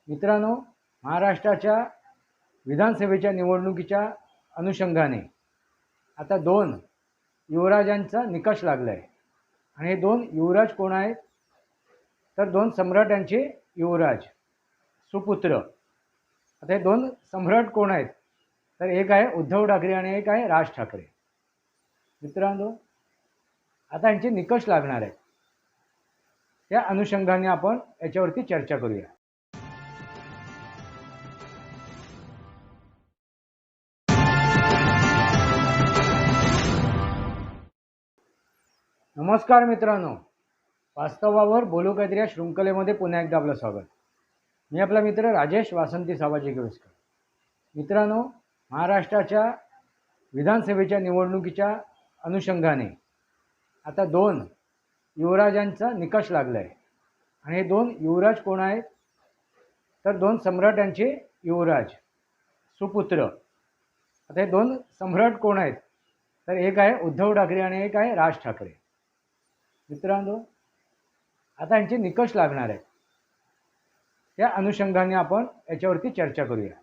मित्रांनो, महाराष्ट्राच्या विधानसभेच्या निवडणुकीच्या अनुषंगाने आता 2 युवराजांचा निकष लागला आहे. आणि हे 2 युवराज कोण आहेत? तर 2 सम्राटांचे युवराज सुपुत्र. आता हे 2 सम्राट कोण आहेत? तर एक आहे उद्धव ठाकरे आणि एक आहे राज ठाकरे. मित्रांनो, आता यांचे निकष लागणार आहेत. त्या अनुषंगाने आपण याच्यावरती चर्चा करूया. नमस्कार मित्रांनो, वास्तवावर बोलू काहीतरी या शृंखलेमध्ये पुन्हा एकदा आपलं स्वागत. मी आपला मित्र राजेश वासंती साबाजी गिळस्कर. मित्रांनो, महाराष्ट्राच्या विधानसभेच्या निवडणुकीच्या अनुषंगाने आता 2 युवराजांचा निकष लागला आहे. आणि हे 2 युवराज कोण आहेत? तर 2 सम्राटांचे युवराज सुपुत्र. आता हे 2 सम्राट कोण आहेत? तर एक आहे उद्धव ठाकरे आणि एक आहे राज ठाकरे. मित्रांनो, आता यांचे निकष लागणार आहेत. त्या अनुषंगाने आपण याच्यावरती चर्चा करूया.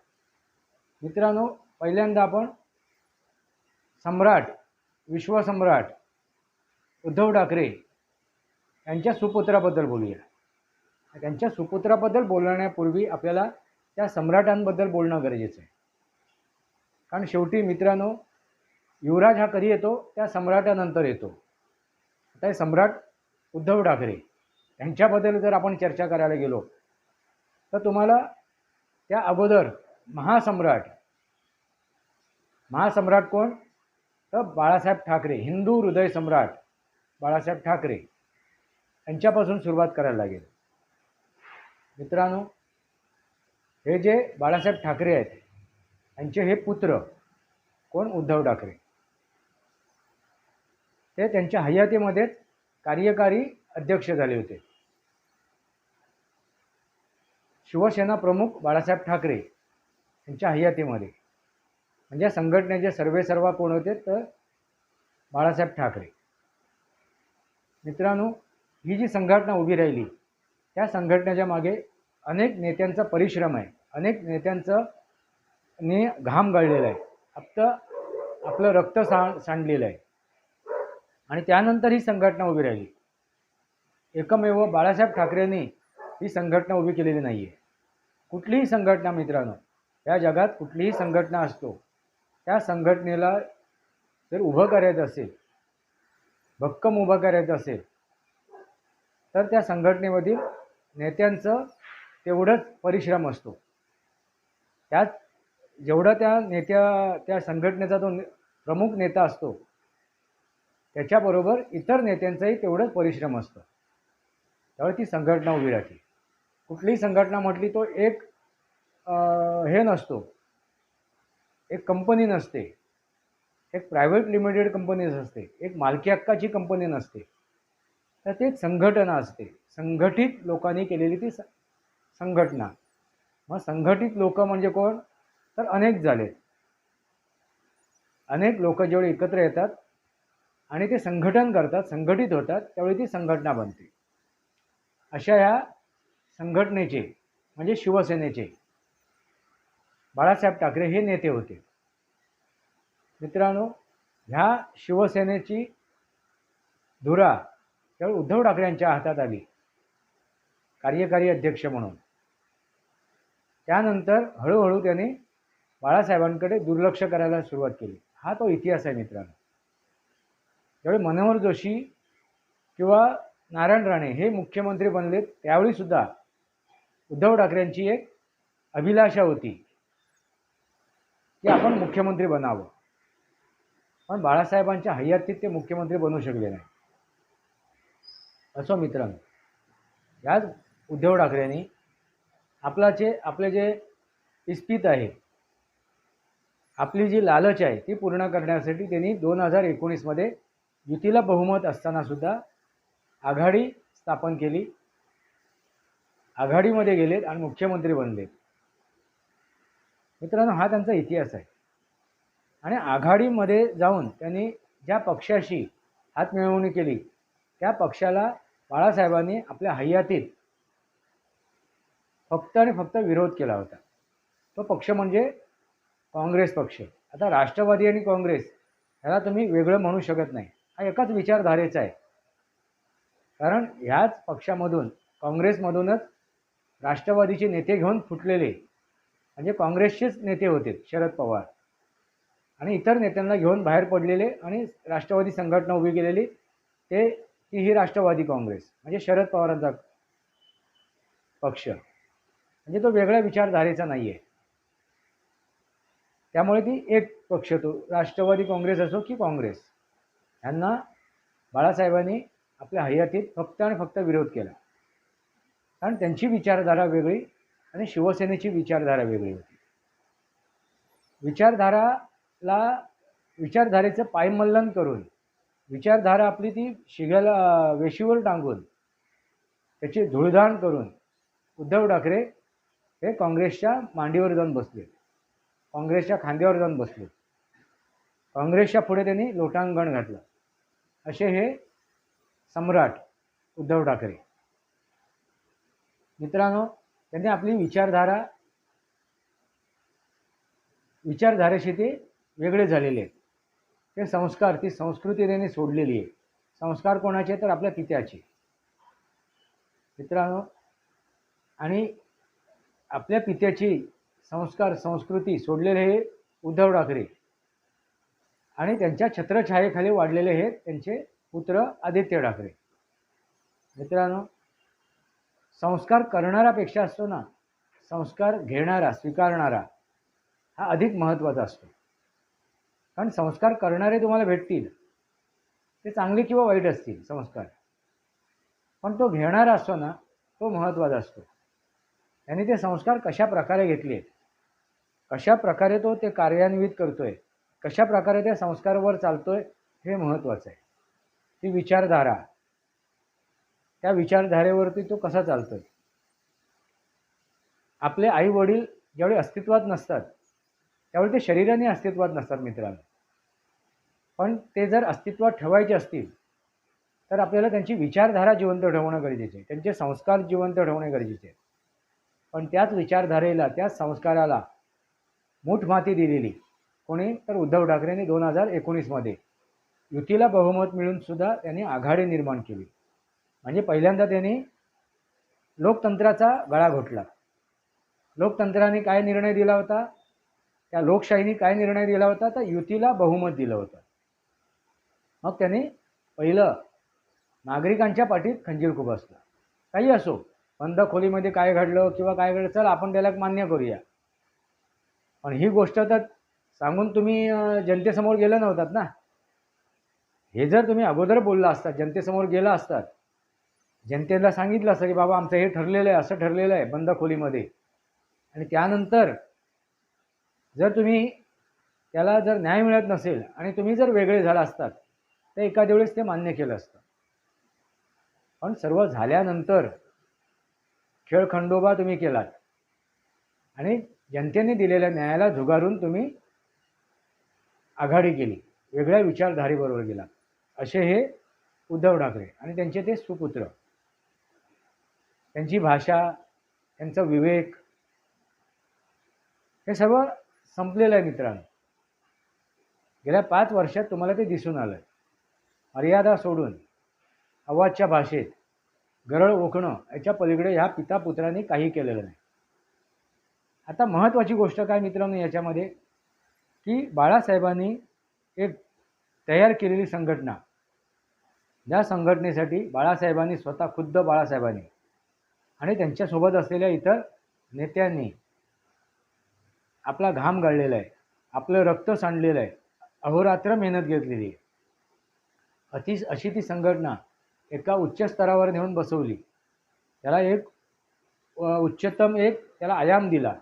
मित्रांनो, पहिल्यांदा आपण सम्राट, विश्वसम्राट उद्धव ठाकरे यांच्या सुपुत्राबद्दल बोलूया. त्यांच्या सुपुत्राबद्दल बोलण्यापूर्वी आपल्याला त्या सम्राटांबद्दल बोलणं गरजेचं आहे. कारण शेवटी मित्रांनो, युवराज हा कधी येतो? त्या सम्राटानंतर येतो. आता हे सम्राट उद्धव ठाकरे यांच्याबद्दल जर आपण चर्चा करायला गेलो तर तुम्हाला त्या अगोदर महासम्राट कोण? तर बाळासाहेब ठाकरे, हिंदू हृदय सम्राट बाळासाहेब ठाकरे यांच्यापासून सुरुवात करायला लागेल. मित्रांनो, हे जे बाळासाहेब ठाकरे आहेत यांचे हे पुत्र कोण? उद्धव ठाकरे. ते त्यांच्या हयातीमध्ये कार्यकारी अध्यक्ष झाले होते. शिवसेना प्रमुख बाळासाहेब ठाकरे यांच्या हयातीमध्ये, म्हणजे संघटनेचे सर्वेसर्वा कोण होते? तर बाळासाहेब ठाकरे. मित्रांनो, ही जी संघटना उभी राहिली त्या संघटनेच्या मागे अनेक नेत्यांचा परिश्रम आहे. अनेक नेत्यांनी घाम गाळलेला आहे, आपलं रक्त सांडलेलं आहे. आणि त्यानंतर ही संघटना उभी राहिली. एकमेव बाळासाहेब ठाकरेंनी ही संघटना उभी केलेली नाही आहे. कुठलीही संघटना मित्रांनो, या जगात कुठलीही संघटना असतो, त्या संघटनेला जर उभं करायचं असेल, भक्कम उभं करायचं असेल, तर त्या संघटनेमधील नेत्यांचं तेवढंच परिश्रम असतो. त्यात जेवढा त्या संघटनेचा जो प्रमुख नेता असतो त्याच्याबरोबर इतर नेत्यांचाही तेवढंच परिश्रम असतं. त्यामुळे ती संघटना उभी राहते. कुठलीही संघटना म्हटली तो एक हे नसतो, एक कंपनी नसते, एक प्रायव्हेट लिमिटेड कंपनी असते, एक मालकी हक्काची कंपनी नसते. तर ते एक संघटना असते, संघटित लोकांनी केलेली ती संघटना. मग संघटित लोक म्हणजे कोण? तर अनेक झाले. अनेक लोक जेवढे एकत्र येतात आणि ते संघटन करतात, संघटित होतात, त्यावेळी ती संघटना बनते. अशा या संघटनेचे म्हणजे शिवसेनेचे बाळासाहेब ठाकरे हे नेते होते. मित्रांनो, ह्या शिवसेनेची धुरा त्यावेळी उद्धव ठाकरे यांच्या हातात आली कार्यकारी अध्यक्ष म्हणून. त्यानंतर हळूहळू त्यांनी बाळासाहेबांकडे दुर्लक्ष करायला सुरुवात केली. हा तो इतिहास आहे मित्रांनो. त्यावेळी मनोहर जोशी किंवा नारायण राणे हे मुख्यमंत्री बनले, त्यावेळीसुद्धा उद्धव ठाकरेंची एक अभिलाषा होती की आपण मुख्यमंत्री बनावं. पण बाळासाहेबांच्या हयातीत ते मुख्यमंत्री बनू शकले नाही. असो मित्रांनो, याच उद्धव ठाकरेंनी आपले जे इस्पित आहे, आपली जी लालच आहे ती पूर्ण करण्यासाठी त्यांनी 2019मध्ये युतीला बहुमत असतानासुद्धा आघाडी स्थापन केली. आघाडीमध्ये गेलेत आणि मुख्यमंत्री बनलेत. मित्रांनो, हा त्यांचा इतिहास आहे. आणि आघाडीमध्ये जाऊन त्यांनी ज्या पक्षाशी हातमिळवणी केली त्या पक्षाला बाळासाहेबांनी आपल्या हयातीत फक्त आणि फक्त विरोध केला होता. तो पक्ष म्हणजे काँग्रेस पक्ष. आता राष्ट्रवादी आणि काँग्रेस ह्याला तुम्ही वेगळं म्हणू शकत नाही, हा एकाच विचारधारेचा आहे. कारण ह्याच पक्षामधून काँग्रेसमधूनच राष्ट्रवादीचे नेते घेऊन फुटलेले म्हणजे काँग्रेसचेच नेते होते शरद पवार, आणि इतर नेत्यांना घेऊन बाहेर पडलेले आणि राष्ट्रवादी संघटना उभी केलेली ही राष्ट्रवादी काँग्रेस म्हणजे शरद पवारांचा पक्ष. म्हणजे तो वेगळ्या विचारधारेचा नाही आहे. त्यामुळे ती एक पक्ष, तो राष्ट्रवादी काँग्रेस असो की काँग्रेस, यांना बाळासाहेबांनी आपल्या हयातीत फक्त आणि फक्त विरोध केला. कारण त्यांची विचारधारा वेगळी आणि शिवसेनेची विचारधारा वेगळी होती. विचारधारेचं पायमल्लन करून विचारधारा आपली ती शिगाला वेशीवर टांगून त्याची धुळधाण करून उद्धव ठाकरे हे काँग्रेसच्या मांडीवर जाऊन बसले, काँग्रेसच्या खांद्यावर जाऊन बसले, काँग्रेसच्या पुढे त्यांनी लोटांगण घातलं. असे हे सम्राट उद्धव ठाकरे. मित्रांनो, त्यांनी आपली विचारधारेशी ते वेगळे झालेले आहेत. ते संस्कार, ती संस्कृती त्यांनी सोडलेली आहे. संस्कार कोणाचे तर आपल्या पित्याचे. मित्रांनो, आणि आपल्या पित्याची संस्कार संस्कृती सोडलेले हे उद्धव ठाकरे आणि त्यांच्या छत्रछायेखाली वाढलेले हे त्यांचे पुत्र आदित्य ठाकरे. मित्रांनो, संस्कार करणारापेक्षा असतो ना, संस्कार घेणारा स्वीकारणारा हा अधिक महत्त्वाचा असतो. कारण संस्कार करणारे तुम्हाला भेटतील, ते चांगले किंवा वाईट असतील संस्कार, पण तो घेणारा असतो ना, तो महत्त्वाचा असतो. त्यांनी ते संस्कार कशा प्रकारे घेतले, कशा प्रकारे तो ते कार्यान्वित करतोय, कशा प्रकारे त्या संस्कारावर चालतोय, हे महत्त्वाचं आहे. ती विचारधारा, त्या विचारधारेवरती तो कसा चालतोय. आपले आई वडील ज्यावेळी अस्तित्वात नसतात त्यावेळी ते शरीराने अस्तित्वात नसतात मित्रांनो, पण ते जर अस्तित्वात ठेवायचे असतील तर आपल्याला त्यांची विचारधारा जिवंत ठेवणं गरजेचे आहे, त्यांचे संस्कार जिवंत ठेवणे गरजेचे आहे. पण त्याच विचारधारेला, त्याच संस्काराला मूठमाती दिलेली कोणी तर उद्धव ठाकरेंनी 2019 युतीला बहुमत मिळून सुद्धा त्यांनी आघाडी निर्माण केली. म्हणजे पहिल्यांदा त्यांनी लोकतंत्राचा गळा घोटला. लोकतंत्राने काय निर्णय दिला होता, त्या लोकशाहीने काय निर्णय दिला होता, तर युतीला बहुमत दिलं होतं. मग त्यांनी पहिलं नागरिकांच्या पाठीत खंजीर खुपसला. काही असो, बंद खोलीमध्ये काय घडलं किंवा काय घडलं, चल आपण त्याला मान्य करूया, पण ही गोष्ट तर सांगून तुम्ही जनतेसमोर गेलं नव्हतात ना. हे जर तुम्ही अगोदर बोलला असतात, जनतेसमोर गेला असतात, जनतेला सांगितलं असतं की बाबा आमचं हे ठरलेलं आहे, असं ठरलेलं आहे बंद खोलीमध्ये, आणि त्यानंतर जर तुम्ही त्याला जर न्याय मिळत नसेल आणि तुम्ही जर वेगळे झाला असतात तर एखाद्या वेळेस ते मान्य केलं असतं. पण सर्व झाल्यानंतर खेळखंडोबा तुम्ही केलात आणि जनतेने दिलेल्या न्यायाला झुगारून तुम्ही आघाडी केली, वेगळ्या विचारधारेबरोबर गेला. असे हे उद्धव ठाकरे आणि त्यांचे ते सुपुत्र. त्यांची भाषा, त्यांचा विवेक हे सर्व संपलेलं आहे मित्रांनो. गेल्या 5 वर्षात तुम्हाला ते दिसून आलं. मर्यादा सोडून आवाजच्या भाषेत गरळ ओकणं याच्या पलीकडे ह्या पिता पुत्रांनी काही केलेलं नाही. आता महत्त्वाची गोष्ट काय मित्रांनो याच्यामध्ये, की बाळासाहेबांनी एक तयार केलेली संघटना, ज्या संघटनेसाठी बाळासाहेबांनी स्वतः खुद्द बाळासाहेबांनी आणि त्यांच्यासोबत असलेल्या इतर नेत्यांनी आपला घाम गाळलेला आहे, आपलं रक्त सांडलेलं आहे, अहोरात्र मेहनत घेतलेली आहे. अशी ती संघटना एका उच्च स्तरावर नेऊन बसवली, त्याला एक उच्चतम त्याला आयाम दिला,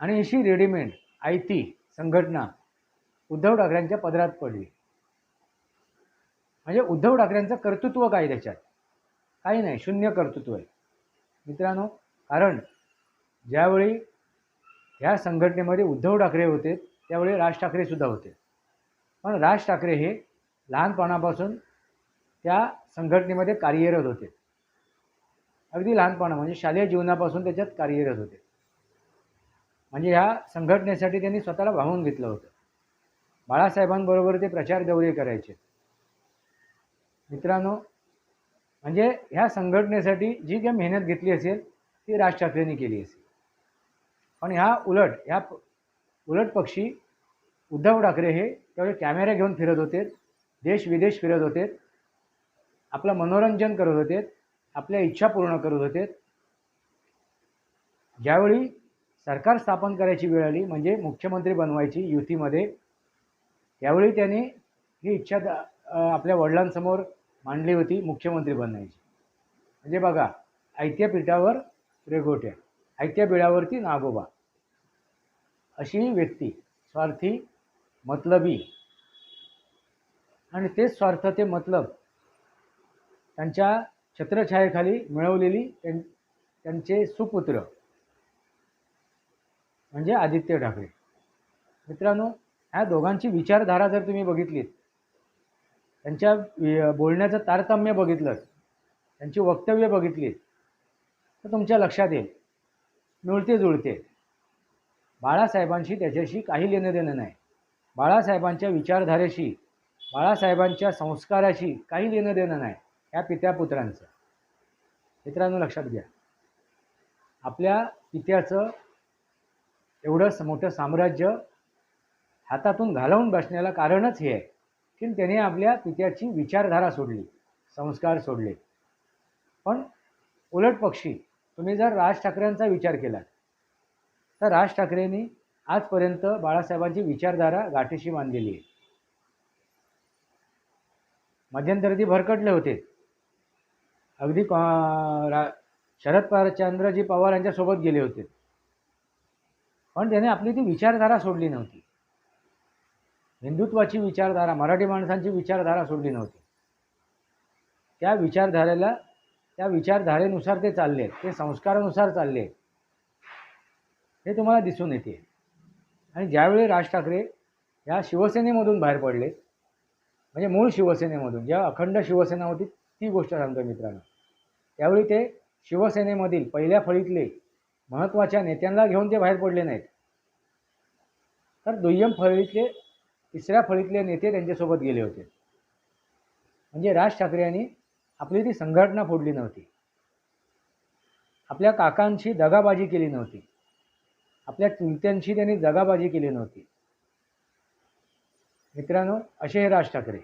आणि अशी रेडीमेड आयती संघटना उद्धव ठाकरेंच्या पदरात पडली. म्हणजे उद्धव ठाकरेंचं कर्तृत्व काय त्याच्यात? काही नाही, शून्य कर्तृत्व आहे मित्रांनो. कारण ज्यावेळी ह्या संघटनेमध्ये उद्धव ठाकरे होते त्यावेळी राज ठाकरे सुद्धा होते, पण राज ठाकरे हे लहानपणापासून त्या संघटनेमध्ये कार्यरत होते. अगदी लहानपणा म्हणजे शालेय जीवनापासून त्याच्यात कार्यरत होते. म्हणजे ह्या संघटनेसाठी त्यांनी स्वतःला वाहून घेतलं होतं. बाळासाहेबांबरोबर ते प्रचार दौरे करायचे. मित्रांनो, म्हणजे ह्या संघटनेसाठी जी काही मेहनत घेतली असेल ती राज ठाकरेंनी केली असेल. पण ह्या उलट पक्षी उद्धव ठाकरे हे तेवढे कॅमेरे घेऊन फिरत होते, देश विदेश फिरत होते, आपलं मनोरंजन करत होते, आपल्या इच्छा पूर्ण करत होते. ज्यावेळी सरकार स्थापन करायची वेळ आली म्हणजे मुख्यमंत्री बनवायची युतीमध्ये, त्यावेळी त्यांनी ही इच्छा आपल्या वडिलांसमोर मांडली होती, मुख्यमंत्री बनण्याची. म्हणजे बघा, आयत्या पिठावर रेघोट्या, आयत्या बिळावरती नागोबा, अशी व्यक्ती, स्वार्थी, मतलबी, आणि तेच स्वार्थ ते मतलब त्यांच्या छत्रछायेखाली मिळवलेली त्यांचे सुपुत्र म्हणजे आदित्य ठाकरे. मित्रांनो, ह्या दोघांची विचारधारा जर तुम्ही बघितलीत, त्यांच्या बोलण्याचं तारतम्य बघितलं, त्यांची वक्तव्य बघितलीत, तर तुमच्या लक्षात येईल मिळते जुळते. बाळासाहेबांशी त्याच्याशी काही लेणं देणं नाही. बाळासाहेबांच्या विचारधारेशी, बाळासाहेबांच्या संस्काराशी काही लेणं देणं नाही या पित्यापुत्रांचं. मित्रांनो, लक्षात घ्या, आपल्या पित्याचं एवढं मोठं साम्राज्य हातातून घालवून बसण्याला कारणच हे आहे की त्याने आपल्या पित्याची विचारधारा सोडली, संस्कार सोडले. पण उलट पक्षी तुम्ही जर राज ठाकरेंचा विचार केला तर राज ठाकरेंनी आजपर्यंत बाळासाहेबांची विचारधारा गाठीशी बांधलेली आहे. मध्यंतरी भरकटले होते, अगदी शरदचंद्रजी पवार यांच्यासोबत गेले होते, पण त्याने आपली ती विचारधारा सोडली नव्हती. हिंदुत्वाची विचारधारा, मराठी माणसांची विचारधारा सोडली नव्हती. त्या विचारधारेनुसार ते चालले, ते संस्कारानुसार चालले, हे तुम्हाला दिसून येते. आणि ज्यावेळी राज ठाकरे या शिवसेनेमधून बाहेर पडले, म्हणजे मूळ शिवसेनेमधून, जेव्हा अखंड शिवसेना होती ती गोष्ट सांगतो मित्रांनो, त्यावेळी ते शिवसेनेमधील पहिल्या फळीतले महत्त्वाच्या नेत्यांना घेऊन ते बाहेर पडले नाहीत, तर दुय्यम फळीतले, तिसऱ्या फळीतले नेते त्यांच्यासोबत गेले होते. म्हणजे राज ठाकरे यांनी आपली ती संघटना फोडली नव्हती, आपल्या काकांशी दगाबाजी केली नव्हती, आपल्या चुलत्यांशी त्यांनी दगाबाजी केली नव्हती. मित्रांनो, असे हे राज ठाकरे.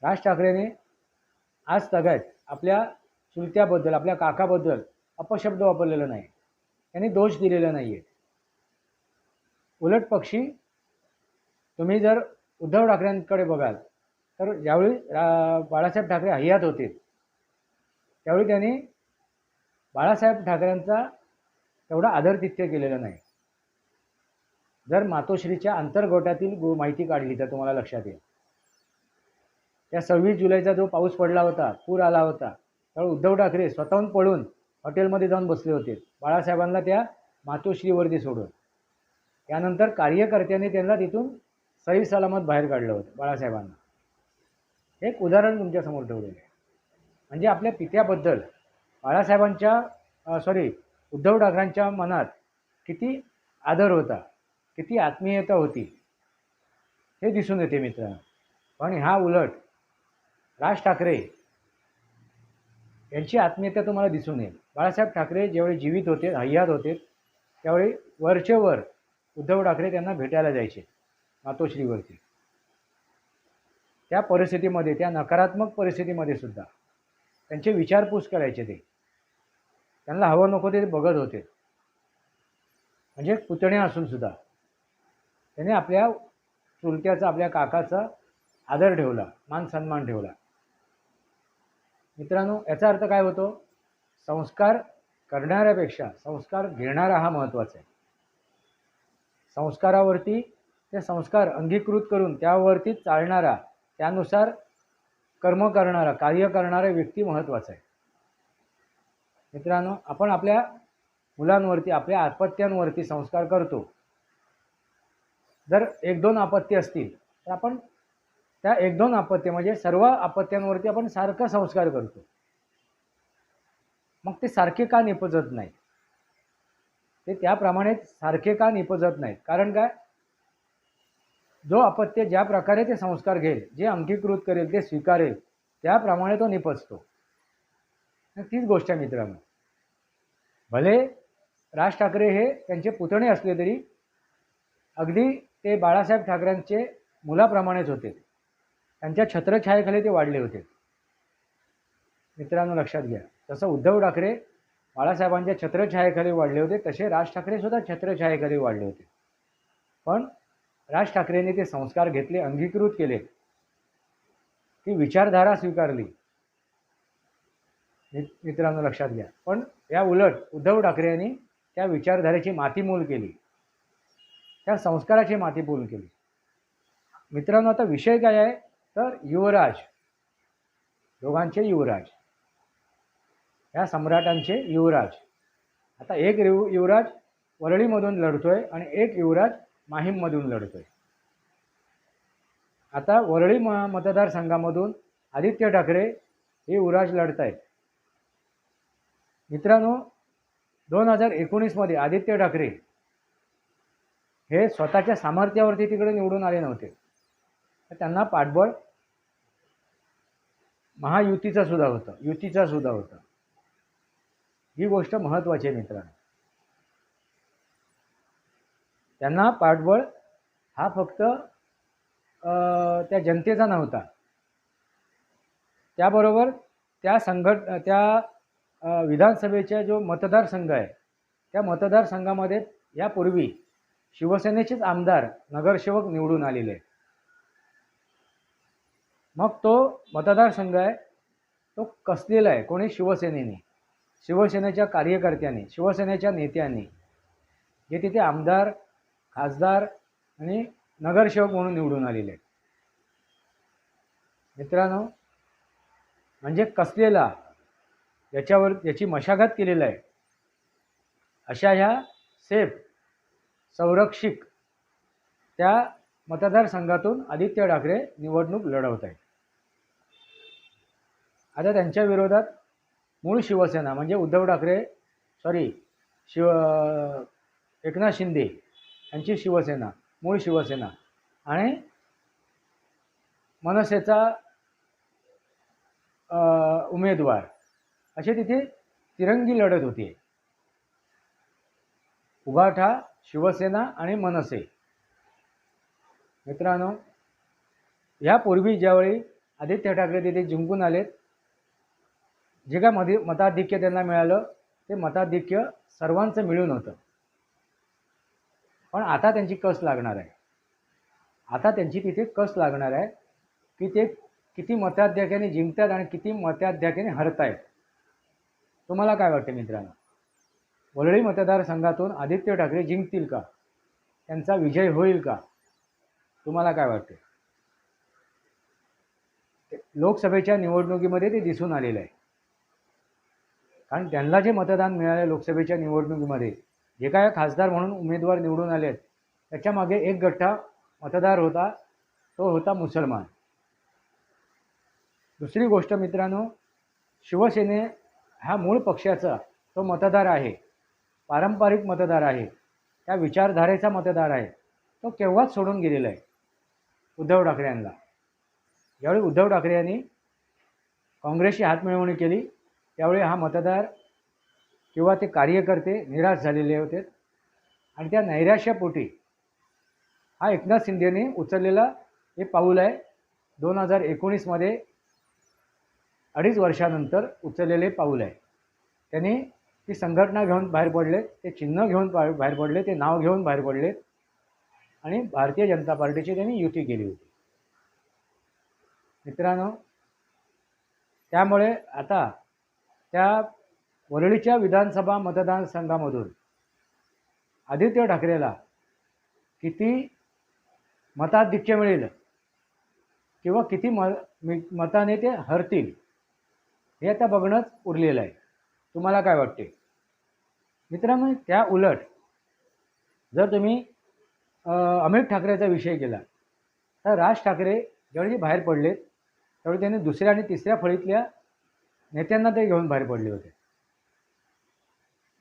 राज ठाकरेने आज तगायत आपल्या चुलत्याबद्दल, आपल्या काकाबद्दल अपशब्द वापरलेला नाही, त्यांनी दोष दिलेला नाही आहे. उलट पक्षी तुम्ही जर उद्धव ठाकरेंकडे बघाल तर ज्यावेळी बाळासाहेब ठाकरे हयात होते त्यावेळी त्यांनी बाळासाहेब ठाकरेंचा तेवढा आदरातिथ्य केलेलं नाही. जर मातोश्रीच्या अंतर्गोटातील माहिती काढली तर तुम्हाला लक्षात येईल, त्या 26 जुलैचा जो पाऊस पडला होता, पूर आला होता, त्यावेळी उद्धव ठाकरे स्वतःहून पळून हॉटेलमध्ये जाऊन बसले होते, बाळासाहेबांना त्या मातोश्रीवरती सोडून. त्यानंतर कार्यकर्त्यांनी त्यांना तिथून सही सलामत बाहेर काढलं होतं बाळासाहेबांना. एक उदाहरण तुमच्यासमोर ठेवलेलं आहे. म्हणजे आपल्या पित्याबद्दल उद्धव ठाकरेंच्या मनात किती आदर होता, किती आत्मीयता होती, हे दिसून येते मित्रांनो. पण ह्या उलट राज ठाकरे यांची आत्मीयता तुम्हाला दिसून येईल. बाळासाहेब ठाकरे ज्यावेळी जीवित होते, हयात होते, त्यावेळी वरचेवर उद्धव ठाकरे त्यांना भेटायला जायचे मातोश्रीवरती. त्या परिस्थितीमध्ये, त्या नकारात्मक परिस्थितीमध्ये सुद्धा त्यांचे विचारपूस करायचे. ते त्यांना हवं नको ते बघत होते. म्हणजे पुतणे असून सुद्धा त्याने आपल्या चुलत्याचा, आपल्या काकाचा आदर ठेवला, मान सन्मान ठेवला. मित्रांनो, याचा अर्थ काय होतो? संस्कार करणाऱ्यापेक्षा संस्कार घेणारा हा महत्त्वाचा आहे. संस्कारावरती ते संस्कार अंगीकृत करून त्यावरती चालणारा, त्यानुसार कर्म करणारा, कार्य करणारा व्यक्ती महत्त्वाचा आहे. मित्रांनो, आपण आपल्या मुलांवरती, आपल्या आपत्यांवरती संस्कार करतो. जर 1-2 आपत्ती असतील तर आपण त्या 1-2 आपत्ती म्हणजे सर्व आपत्त्यांवरती आपण सारखं संस्कार करतो. मग ते सारखे का निपजत नाही? ते त्याप्रमाणे सारखे का निपजत नाहीत? कारण काय? जो अपत्य ज्या प्रकारे ते संस्कार घेईल, जे अंगीकृत करेल, ते स्वीकारेल, त्याप्रमाणे तो निपजतो. तीच गोष्ट आहे मित्रांनो. भले राज ठाकरे हे त्यांचे पुतणे असले तरी अगदी ते बाळासाहेब ठाकरेंचे मुलाप्रमाणेच होते. त्यांच्या छत्रछायेखाली ते वाढले होते. मित्रांनो लक्षात घ्या. जसं उद्धव ठाकरे बाळासाहेबांच्या छत्रछायेखाली वाढले होते, तसे राज ठाकरे सुद्धा छत्रछायेखाली वाढले होते. पण राज ठाकरेंनी ते संस्कार घेतले, अंगीकृत केले, ती विचारधारा स्वीकारली. मित्रांनो लक्षात घ्या. पण या उलट उद्धव ठाकरे यांनी त्या विचारधारेची मातीमोल केली, त्या संस्काराची मातीमोल केली. मित्रांनो आता विषय काय आहे तर युवराज, दोघांचे युवराज, या सम्राटांचे युवराज. आता एक युवराज वरळीमधून लढतोय आणि एक युवराज माहीममधून लढतोय. आता वरळी मतदारसंघामधून आदित्य ठाकरे हे युवराज लढत आहेत. मित्रांनो 2019 मध्ये आदित्य ठाकरे हे स्वतःच्या सामर्थ्यावरती तिकडे निवडून आले नव्हते. तर त्यांना पाठबळ महायुतीचा सुद्धा होता, युतीचा सुद्धा होता. ही गोष्ट महत्त्वाची आहे मित्रांनो. त्यांना पाठबळ हा फक्त त्या जनतेचा नव्हता, त्याबरोबर त्या विधानसभेचा जो मतदारसंघ आहे, त्या मतदारसंघामध्ये यापूर्वी शिवसेनेचेच आमदार नगरसेवक निवडून आलेले आहेत. मग तो मतदारसंघ आहे तो कसलेला आहे? कोणी? शिवसेनेने, शिवसेनेच्या कार्यकर्त्यांनी, शिवसेनेच्या नेत्यांनी, जे तिथे आमदार, खासदार आणि नगरसेवक म्हणून निवडून आलेले आहेत. मित्रांनो म्हणजे कसलेला, याची मशागत केलेला आहे, अशा ह्या सेफ संरक्षित त्या मतदारसंघातून आदित्य ठाकरे निवडणूक लढवत आहेत. आता त्यांच्या विरोधात मूळ शिवसेना म्हणजे उद्धव ठाकरे एकनाथ शिंदे यांची शिवसेना, मूळ शिवसेना आणि मनसेचा उमेदवार, असे तिथे तिरंगी लढत होती. उभाठा, शिवसेना आणि मनसे. मित्रांनो यापूर्वी ज्यावेळी आदित्य ठाकरे तिथे जिंकून आलेत, जे काय मताधिक्य त्यांना मिळालं ते मताधिक्य सर्वांचं मिळून होतं. पण आता त्यांची कस लागणार आहे. आता त्यांची तिथे कस लागणार आहे की ते किती मताधिक्याने जिंकतात आणि किती मताधिक्याने हरतायत. तुम्हाला काय वाटते मित्रांनो? वरळी मतदारसंघातून आदित्य ठाकरे जिंकतील का? त्यांचा विजय होईल का? तुम्हाला काय वाटते? लोकसभेच्या निवडणुकीमध्ये ते दिसून आलेलं आहे. कारण त्यांना जे मतदान मिळाले लोकसभेच्या निवडणुकीमध्ये, जे काय खासदार म्हणून उमेदवार निवडून आलेत, त्याच्यामागे एक गठ्ठा मतदार होता, तो होता मुसलमान. दुसरी गोष्ट मित्रांनो, शिवसेने हा मूळ पक्षाचा तो मतदार आहे, पारंपरिक मतदार आहे, त्या विचारधारेचा मतदार आहे. तो केव्हाच सोडून गेलेला आहे उद्धव ठाकरे यांना. ज्यावेळी उद्धव ठाकरे यांनी काँग्रेसशी हातमिळवणी केली त्यावेळी हा मतदार किंवा ते कार्यकर्ते निराश झालेले होते आणि त्या नैराश्यापोटी हा एकनाथ शिंदेने उचललेला हे पाऊल आहे. 2019 मध्ये 2.5 वर्षानंतर उचललेले पाऊल आहे. त्यांनी ती संघटना घेऊन बाहेर पडले, ते चिन्ह घेऊन बाहेर पडले, ते नाव घेऊन बाहेर पडले आणि भारतीय जनता पार्टीची त्यांनी युती केली होती. मित्रांनो त्यामुळे आता त्या वरळीच्या विधानसभा मतदारसंघामधून आदित्य ठाकरेला किती मताधिक्य मिळेल किंवा किती मताने ते हरतील हे आता बघणंच उरलेलं आहे. तुम्हाला काय वाटते मित्रांनो? त्या उलट जर तुम्ही अमित ठाकरेचा विषय केला तर राज ठाकरे ज्यावेळी बाहेर पडले त्यावेळी त्यांनी दुसऱ्या आणि तिसऱ्या फळीतल्या नेत्यांना ते घेऊन बाहेर पडले होते.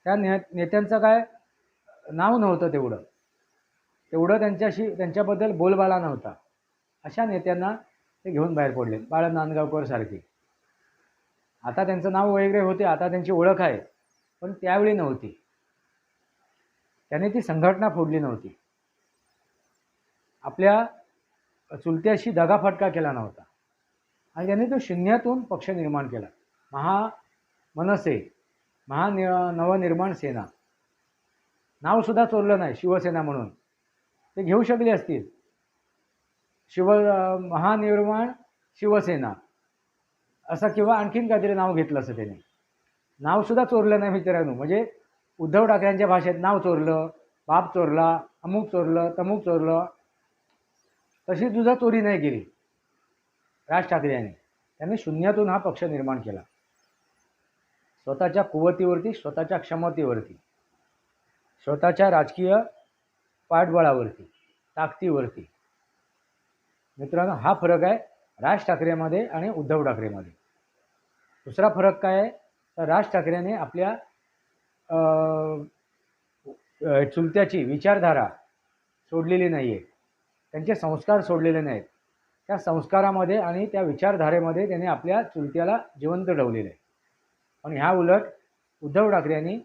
त्या नेत्यांचं काय नाव नव्हतं, तेवढं त्यांच्याबद्दल बोलबाला नव्हता. अशा नेत्यांना ते घेऊन बाहेर पडले, बाळ नांदगावकर सारखे. आता त्यांचं नाव वगैरे होते, आता त्यांची ओळख आहे, पण त्यावेळी नव्हती. त्याने ती संघटना फोडली नव्हती, आपल्या चुलत्याशी दगाफटका केला नव्हता, आणि त्याने तो शून्यातून पक्ष निर्माण केला. मनसे, नवनिर्माण सेना, नावसुद्धा चोरलं नाही शिवसेना म्हणून. ते घेऊ शकले असतील, महानिर्माण शिवसेना असं, किंवा आणखीन काहीतरी नाव घेतलं असं. त्याने नावसुद्धा चोरलं नाही मित्रांनो. म्हणजे उद्धव ठाकरेंच्या भाषेत नाव चोरलं, बाप चोरला, अमुक चोरलं, तमुक चोरलं, तशी सुद्धा चोरी नाही केली राज ठाकरे यांनी. त्यांनी शून्यातून हा पक्ष निर्माण केला, स्वतःच्या कुवतीवरती, स्वतःच्या क्षमतेवरती, स्वतःच्या राजकीय पाठबळावरती, ताकदीवरती. मित्रांनो, हा फरक आहे राज ठाकरेमध्ये आणि उद्धव ठाकरेमध्ये. दुसरा फरक काय आहे तर राज ठाकरेने आपल्या चुलत्याची विचारधारा सोडलेली नाही आहे, त्यांचे संस्कार सोडलेले नाहीत. त्या संस्कारामध्ये आणि त्या विचारधारेमध्ये त्याने आपल्या चुलत्याला जिवंत ठेवलेलं आहे. पण ह्या उलट उद्धव ठाकरे यांनी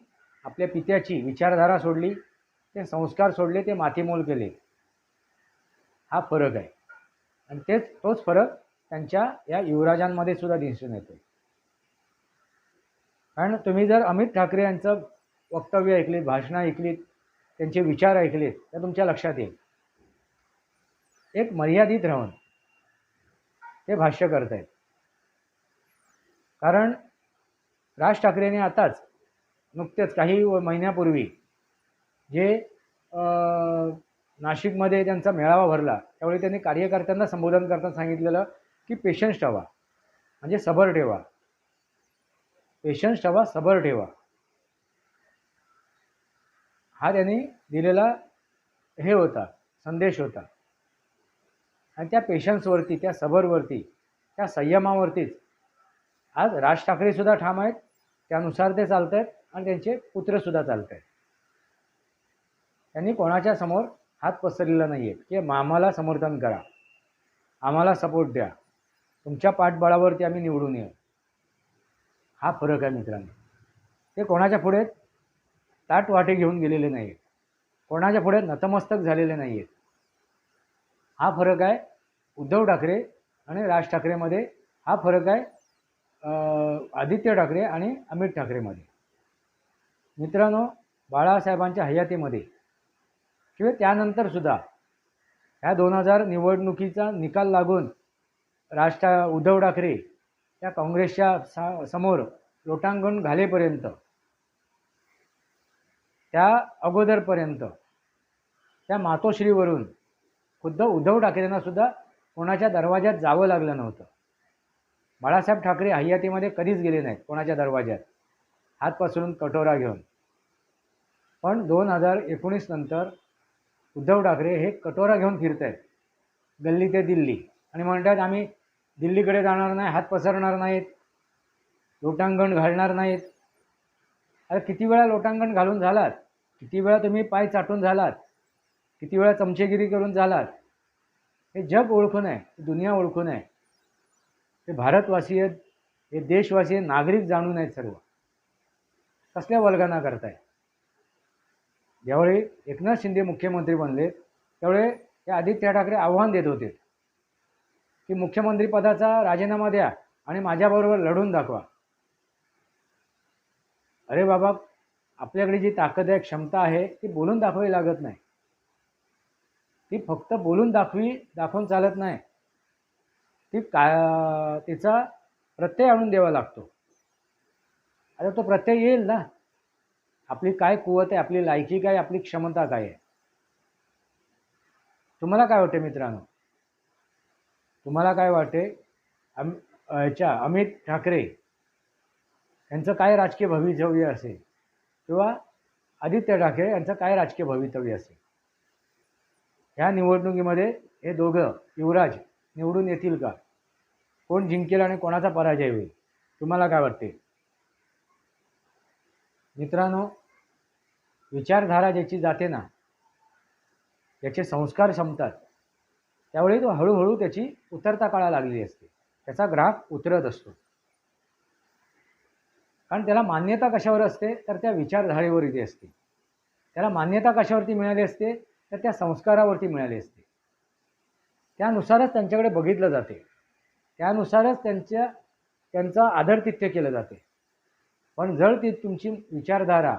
आपल्या पित्याची विचारधारा सोडली, ते संस्कार सोडले, ते मातीमोल केले. हा फरक आहे, आणि तोच फरक त्यांच्या या युवराजांमध्ये सुद्धा दिसून येतो. कारण तुम्ही जर अमित ठाकरे यांचं वक्तव्य ऐकलीत, भाषणं ऐकलीत, त्यांचे विचार ऐकलेत, तर तुमच्या लक्षात येईल एक मर्यादित राहून ते भाष्य करत आहेत. कारण राज ठाकरेंनी आताच नुकतेच काही महिन्यापूर्वी जे नाशिकमध्ये त्यांचा मेळावा भरला, त्यावेळी त्यांनी कार्यकर्त्यांना संबोधन करताना सांगितलेलं की पेशन्स ठेवा, म्हणजे सबर ठेवा, पेशन्स ठेवा, सबर ठेवा. हा त्यांनी दिलेला हे होता, संदेश होता. आणि त्या पेशन्सवरती, त्या सबरवरती, त्या संयमावरतीच आज राज ठाकरेसुद्धा ठाम आहेत, त्यानुसार ते चालत आहेत, आणि त्यांचे पुत्रसुद्धा चालत आहेत. त्यांनी कोणाच्या समोर हात पसरलेला नाही आहे की आम्हाला समर्थन करा, आम्हाला सपोर्ट द्या, तुमच्या पाठबळावरती आम्ही निवडून येऊ. हा फरक आहे मित्रांनो. ते कोणाच्या पुढे ताट वाटे घेऊन गेलेले नाही आहेत, कोणाच्या पुढे नतमस्तक झालेले नाही आहेत. हा फरक आहे उद्धव ठाकरे आणि राज ठाकरेमध्ये. हा फरक आहे आदित्य ठाकरे आणि अमित ठाकरेमध्ये. मित्रांनो, बाळासाहेबांच्या हयातीमध्ये किंवा त्यानंतरसुद्धा ह्या 2000 निवडणुकीचा निकाल लागून उद्धव ठाकरे त्या काँग्रेसच्या समोर लोटांगण घालेपर्यंत, त्या अगोदरपर्यंत, त्या मातोश्रीवरून खुद्द उद्धव ठाकरेंना सुद्धा कोणाच्या दरवाज्यात जावं लागलं नव्हतं. बाळासाहेब ठाकरे हयातीमध्ये कधीच गेले नाहीत कोणाच्या दरवाज्यात हात पसरून कटोरा घेऊन. पण 2019 नंतर उद्धव ठाकरे हे कटोरा घेऊन फिरत आहेत गल्ली ते दिल्ली, आणि म्हणतात आम्ही दिल्लीकडे जाणार नाही, हात पसरणार नाहीत, लोटांगण घालणार नाहीत. अरे किती वेळा लोटांगण घालून झालात, किती वेळा तुम्ही पाय चाटून झालात, किती वेळा चमचेगिरी करून झालात. हे जग ओळखून आहे, दुनिया ओळखून आहे, हे भारतवासी आहेत, हे देशवासी आहेत, नागरिक जाणून आहेत सर्व. कसल्या वल्गना करताय. ज्यावेळी एकनाथ शिंदे मुख्यमंत्री बनले त्यावेळी ते आदित्य ठाकरे आव्हान देत होते की मुख्यमंत्रीपदाचा राजीनामा द्या आणि माझ्याबरोबर लढून दाखवा. अरे बाबा, आपल्याकडे जी ताकद आहे, क्षमता आहे, ती बोलून दाखवावी लागत नाही. ती फक्त बोलून दाखवून चालत नाही, तिचा प्रत्यय आणून द्यावा लागतो. आता तो प्रत्यय येईल ना. आपली काय कुवत आहे, आपली लायकी काय, आपली क्षमता काय आहे. तुम्हाला काय वाटते मित्रांनो? तुम्हाला काय वाटते अमित ठाकरे यांचं काय राजकीय भवितव्य असेल, किंवा आदित्य ठाकरे यांचं काय राजकीय भवितव्य असेल? ह्या निवडणुकीमध्ये हे दोघं युवराज निवडून येतील का? कोण जिंकेल आणि कोणाचा पराजय होईल? तुम्हाला काय वाटते मित्रांनो? विचारधारा ज्याची जाते ना, त्याचे संस्कार संपतात, त्यावेळी तो हळूहळू त्याची उतरता काळा लागलेली असते, त्याचा ग्राफ उतरत असतो. कारण त्याला मान्यता कशावर असते, तर त्या विचारधारेवरती असते. त्याला मान्यता कशावरती मिळाली असते, तर त्या संस्कारावरती मिळाली असते. त्यानुसारच त्यांच्याकडे बघितलं जाते, त्यानुसारच त्यांचा आदरातिथ्य केलं जाते. पण जर ती तुमची विचारधारा,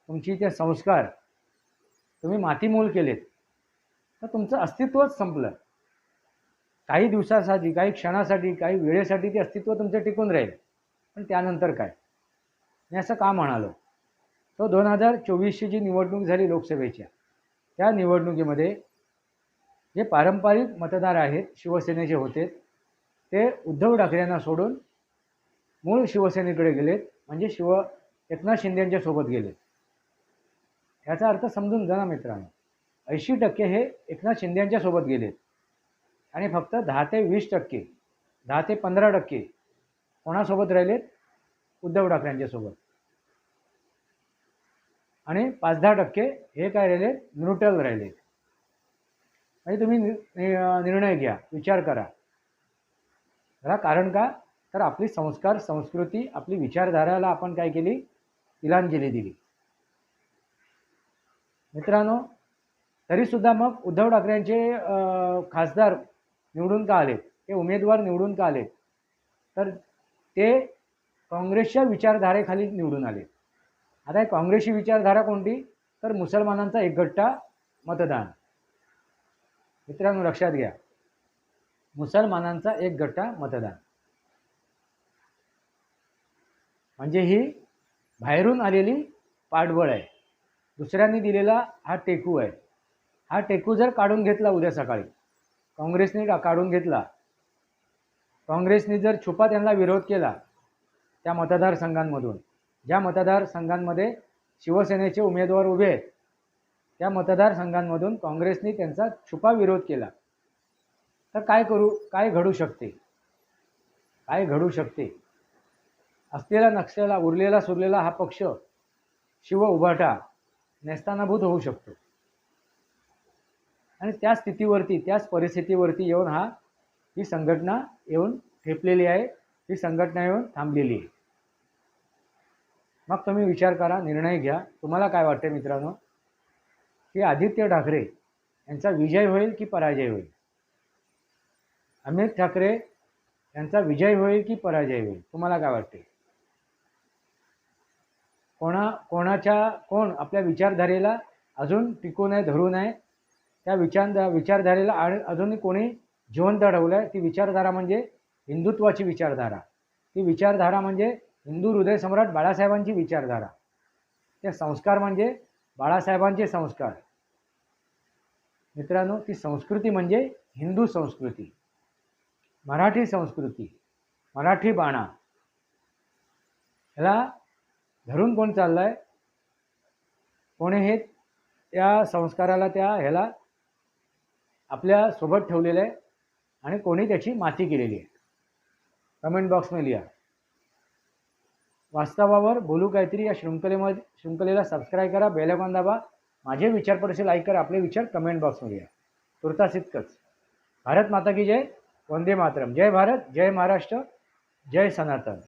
तुमची ते संस्कार तुम्ही मातीमोल केलेत, तर तुमचं अस्तित्वच संपलं. काही दिवसासाठी, काही क्षणासाठी, काही वेळेसाठी ते अस्तित्व तुमचं टिकून राहील, पण त्यानंतर काय? मी असं का म्हणालो, तो 2024ची जी निवडणूक झाली लोकसभेच्या, त्या निवडणुकीमध्ये जे पारंपरिक मतदार आहेत शिवसेनेचे होते, ते उद्धव ठाकरेंना सोडून मूळ शिवसेनेकडे गेलेत, म्हणजे एकनाथ शिंदेंच्या सोबत गेलेत. याचा अर्थ समजून जा ना मित्रांनो. 80% हे एकनाथ शिंदेंच्या सोबत गेलेत आणि फक्त 10 ते 20%, 10 ते 15% कोणासोबत राहिलेत? उद्धव ठाकरेंच्या सोबत. आणि 5-10% हे काय राहिलेत? न्यूट्रल राहिलेत. म्हणजे तुम्ही निर्णय घ्या, विचार करा. याला कारण का? तर आपली संस्कार, संस्कृती, आपली विचारधाराला आपण काय केली? तिलांजली दिली. मित्रांनो, तरीसुद्धा मग उद्धव ठाकरेंचे खासदार निवडून का आले, ते उमेदवार निवडून का आले, तर ते काँग्रेसच्या विचारधारेखाली निवडून आले. आता काँग्रेसची विचारधारा कोणती? तर मुसलमानांचा एकगट्टा मतदान. मित्रांनो लक्षात घ्या, मुसलमानांचा एकगट्टा मतदान म्हणजे ही बाहेरून आलेली पाठबळ आहे. दुसऱ्यांनी दिलेला हा टेकू आहे. हा टेकू जर काढून घेतला उद्या सकाळी, काँग्रेसने काढून घेतला, काँग्रेसने जर छुपा त्यांना विरोध केला, त्या मतदारसंघांमधून, ज्या मतदारसंघांमध्ये शिवसेनेचे उमेदवार उभे आहेत, त्या मतदारसंघांमधून काँग्रेसने त्यांचा छुपा विरोध केला, तर काय घडू शकते? काय घडू शकते? असलेला नक्षला उरलेला सुरलेला हा पक्ष शिव उभाटा नेस्तानाभूत होऊ शकतो. आणि त्या स्थितीवरती, त्याच परिस्थितीवरती येऊन ही संघटना येऊन ठेपलेली आहे, ही संघटना येऊन थांबलेली आहे. मग तुम्ही विचार करा, निर्णय घ्या. तुम्हाला काय वाटते मित्रांनो, की आदित्य ठाकरे यांचा विजय होईल की पराजय होईल? अमित ठाकरे यांचा विजय होईल की पराजय होईल? तुम्हाला काय वाटते? कोण आपल्या विचारधारेला अजून टिकून आहे, धरून आहे, त्या विचारधारेला अजूनही कोणी जिवंत ठेवलं आहे? ती विचारधारा म्हणजे हिंदुत्वाची विचारधारा. ती विचारधारा म्हणजे हिंदू हृदयसम्राट बाळासाहेबांची विचारधारा. ते संस्कार म्हणजे बाळासाहेबांचे संस्कार. मित्रांनो, ती संस्कृती म्हणजे हिंदू संस्कृती, मराठी संस्कृती, मराठी बाणा. ह्याला धरून कोण चाललाय? कोणी हे त्या संस्काराला, ह्याला आपल्या सोबत ठेवलेलं आहे आणि कोणी त्याची माती केलेली आहे? कमेंट बॉक्समध्ये लिहा. वास्तवावर बोलू काहीतरी या शृंखलेला सबस्क्राईब करा, बेल आयकॉन दाबा, माझे विचार परिषद लाईक करा, आपले विचार कमेंट बॉक्समध्ये लिहा. तुर्तास इतकंच. भारत माता की जय. वंदे मातरम. जय भारत, जय महाराष्ट्र, जय सनातन.